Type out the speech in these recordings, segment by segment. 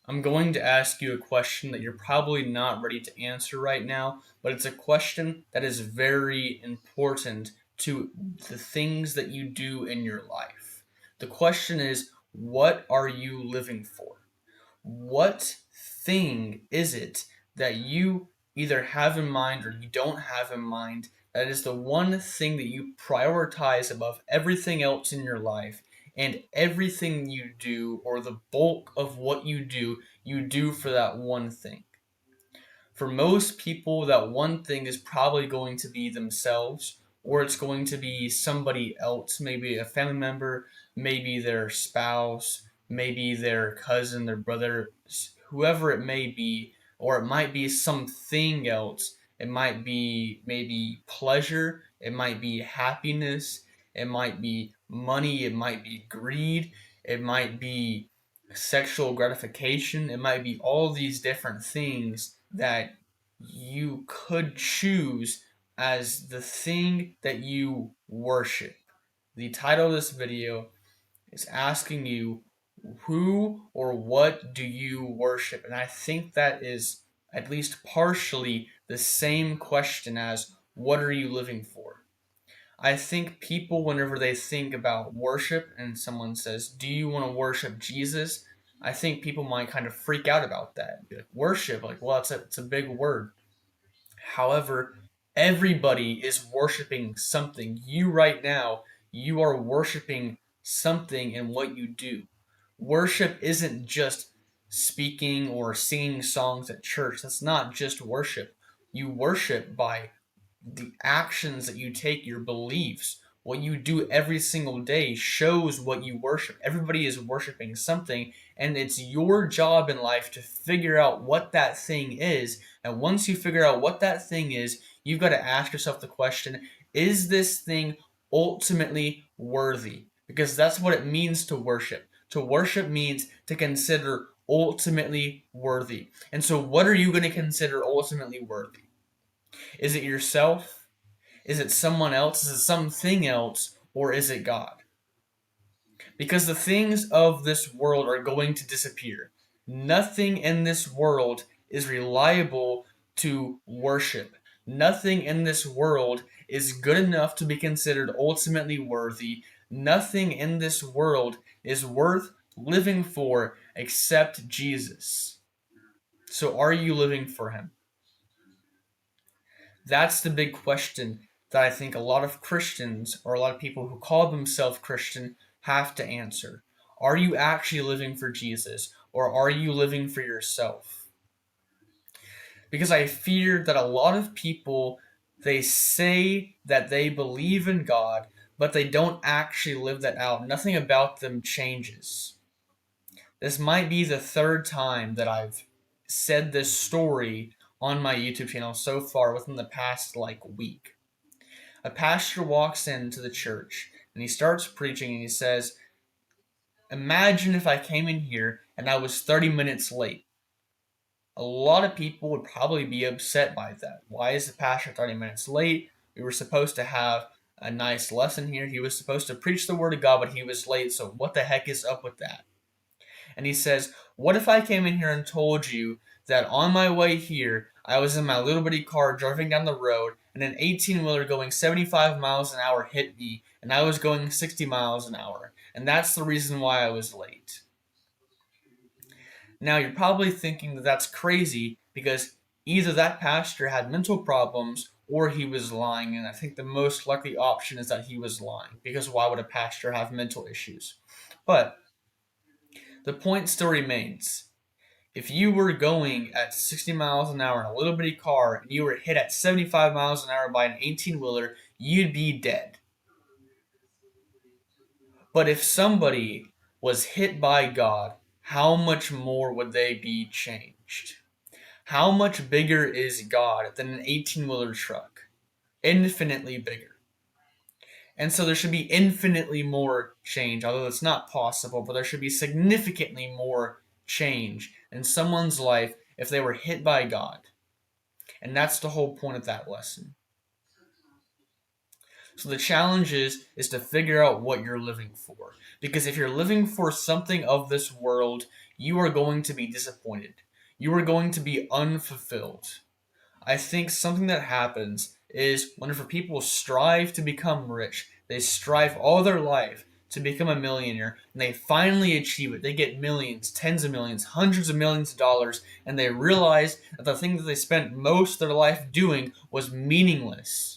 I'm going to ask you a question that you're probably not ready to answer right now, but it's a question that is very important to the things that you do in your life. The question is, what are you living for? What thing is it that you either have in mind or you don't have in mind that is the one thing that you prioritize above everything else in your life, and everything you do, or the bulk of what you do for that one thing? For most people, that one thing is probably going to be themselves, or it's going to be somebody else, maybe a family member, maybe their spouse, maybe their cousin, their brother, whoever it may be, or it might be something else. It might be maybe pleasure, it might be happiness, it might be money, it might be greed, it might be sexual gratification, it might be all these different things that you could choose as the thing that you worship. The title of this video is asking you, who or what do you worship? And I think that is at least partially the same question as, what are you living for? I think people, whenever they think about worship and someone says, do you want to worship Jesus? I think people might kind of freak out about that. Be like, worship, like, well, it's a big word. However, everybody is worshiping something. You right now, you are worshiping something in what you do. Worship isn't just speaking or singing songs at church. That's not just worship. You worship by the actions that you take, your beliefs, what you do every single day shows what you worship. Everybody is worshiping something, and it's your job in life to figure out what that thing is. And once you figure out what that thing is, you've got to ask yourself the question, is this thing ultimately worthy? Because that's what it means to worship. To worship means to consider ultimately worthy. And so, what are you going to consider ultimately worthy? Is it yourself? Is it someone else? Is it something else? Or is it God? Because the things of this world are going to disappear. Nothing in this world is reliable to worship. Nothing in this world is good enough to be considered ultimately worthy. Nothing in this world is worth living for except Jesus. So are you living for him? That's the big question that I think a lot of Christians, or a lot of people who call themselves Christian, have to answer. Are you actually living for Jesus, or are you living for yourself? Because I fear that a lot of people, they say that they believe in God, but they don't actually live that out. Nothing about them changes. This might be the third time that I've said this story on my YouTube channel so far within the past week. A pastor walks into the church and he starts preaching and he says, imagine if I came in here and I was 30 minutes late. A lot of people would probably be upset by that. Why is the pastor 30 minutes late? We were supposed to have a nice lesson here. He was supposed to preach the word of God, but he was late, so what the heck is up with that? And he says, what if I came in here and told you that on my way here, I was in my little bitty car driving down the road, and an 18-wheeler going 75 miles an hour hit me, and I was going 60 miles an hour, and that's the reason why I was late. Now, you're probably thinking that that's crazy because either that pastor had mental problems or he was lying, and I think the most likely option is that he was lying, because why would a pastor have mental issues? But the point still remains. If you were going at 60 miles an hour in a little bitty car and you were hit at 75 miles an hour by an 18-wheeler, you'd be dead. But if somebody was hit by God, how much more would they be changed? How much bigger is God than an 18-wheeler truck? Infinitely bigger. And so there should be infinitely more change, although it's not possible, but there should be significantly more change in someone's life if they were hit by God. And that's the whole point of that lesson. So the challenge is to figure out what you're living for. Because if you're living for something of this world, you are going to be disappointed. You are going to be unfulfilled. I think something that happens is whenever people strive to become rich, they strive all their life to become a millionaire, and they finally achieve it. They get millions, tens of millions, hundreds of millions of dollars, and they realize that the thing that they spent most of their life doing was meaningless.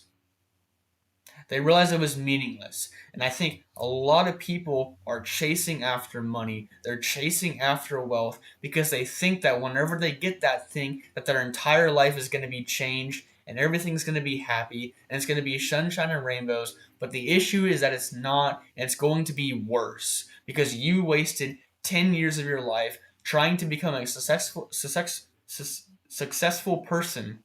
They realized it was meaningless. And I think a lot of people are chasing after money. They're chasing after wealth because they think that whenever they get that thing, that their entire life is going to be changed and everything's going to be happy and it's going to be sunshine and rainbows. But the issue is that it's not, and it's going to be worse because you wasted 10 years of your life trying to become a successful person,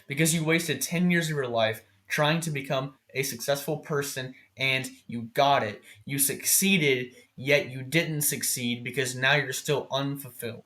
because you wasted 10 years of your life trying to become a successful person and you got it. You succeeded, yet you didn't succeed because now you're still unfulfilled.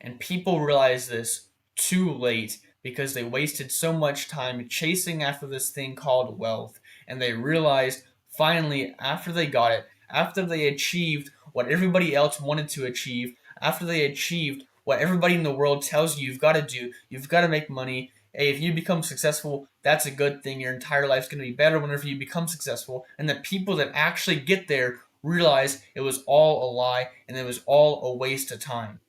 And people realize this too late because they wasted so much time chasing after this thing called wealth. And they realized finally, after they got it, after they achieved what everybody else wanted to achieve, after they achieved what everybody in the world tells you you've got to do, you've got to make money. Hey, if you become successful, that's a good thing. Your entire life's going to be better whenever you become successful. And the people that actually get there realize it was all a lie and it was all a waste of time.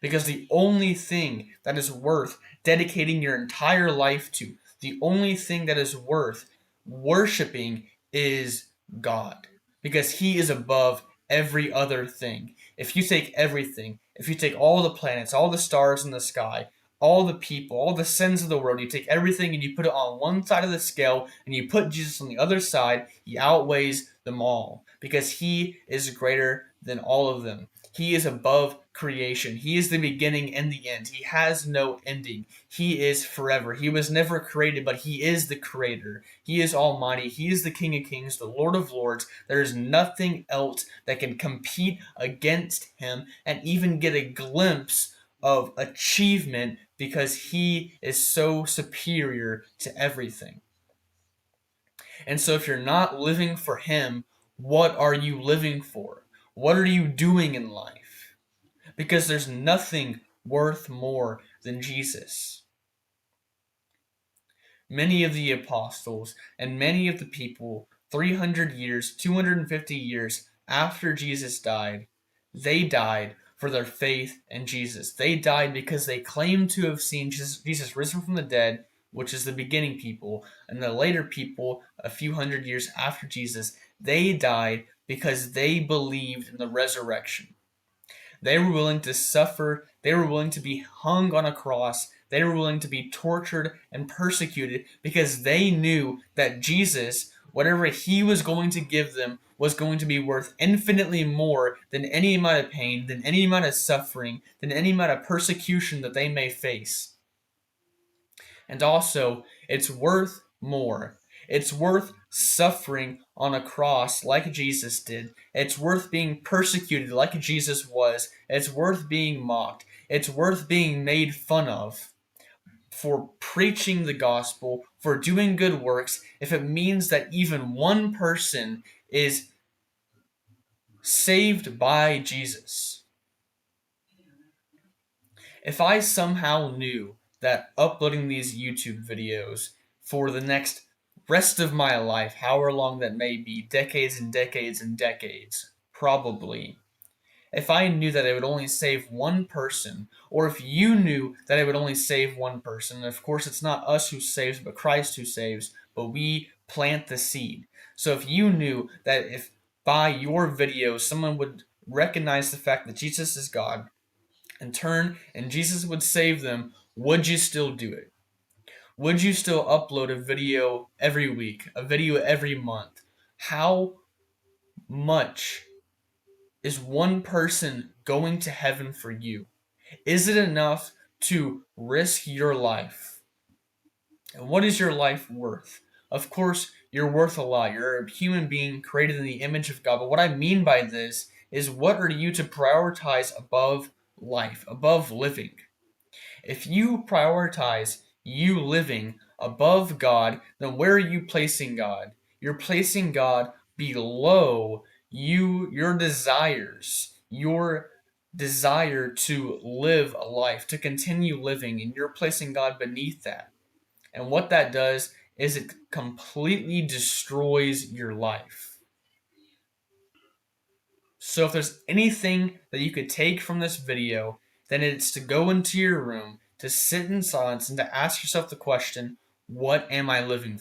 Because the only thing that is worth dedicating your entire life to, the only thing that is worth worshiping is God. Because He is above every other thing. If you take everything, if you take all the planets, all the stars in the sky, all the people, all the sins of the world, you take everything and you put it on one side of the scale and you put Jesus on the other side, He outweighs them all. Because He is greater than all of them. He is above creation. He is the beginning and the end. He has no ending. He is forever. He was never created, but He is the creator. He is almighty. He is the King of kings, the Lord of lords. There is nothing else that can compete against Him and even get a glimpse of achievement because He is so superior to everything. And so if you're not living for Him, what are you living for? What are you doing in life? Because there's nothing worth more than Jesus. Many of the apostles and many of the people 300 years, 250 years after Jesus died, they died for their faith in Jesus. They died because they claimed to have seen Jesus risen from the dead, which is the beginning people, and the later people, a few hundred years after Jesus, they died because they believed in the resurrection. They were willing to suffer. They were willing to be hung on a cross. They were willing to be tortured and persecuted because they knew that Jesus, whatever He was going to give them, was going to be worth infinitely more than any amount of pain, than any amount of suffering, than any amount of persecution that they may face. And also, it's worth more. It's worth suffering on a cross like Jesus did. It's worth being persecuted like Jesus was. It's worth being mocked. It's worth being made fun of for preaching the gospel, for doing good works, if it means that even one person is saved by Jesus. If I somehow knew that uploading these YouTube videos for the next rest of my life, however long that may be, decades and decades and decades, probably, if I knew that it would only save one person, or if you knew that it would only save one person, and of course it's not us who saves, but Christ who saves, but we plant the seed. So if you knew that if by your videos someone would recognize the fact that Jesus is God, and turn and Jesus would save them, would you still do it? Would you still upload a video every week, a video every month? How much is one person going to heaven for you? Is it enough to risk your life? And what is your life worth? Of course, you're worth a lot. You're a human being created in the image of God. But what I mean by this is, what are you to prioritize above life, above living? If you prioritize you living above God, then where are you placing God? You're placing God below your desire to live a life, to continue living, and you're placing God beneath that. And what that does is it completely destroys your life. So if there's anything that you could take from this video, then it's to go into your room, to sit in silence, and to ask yourself the question, what am I living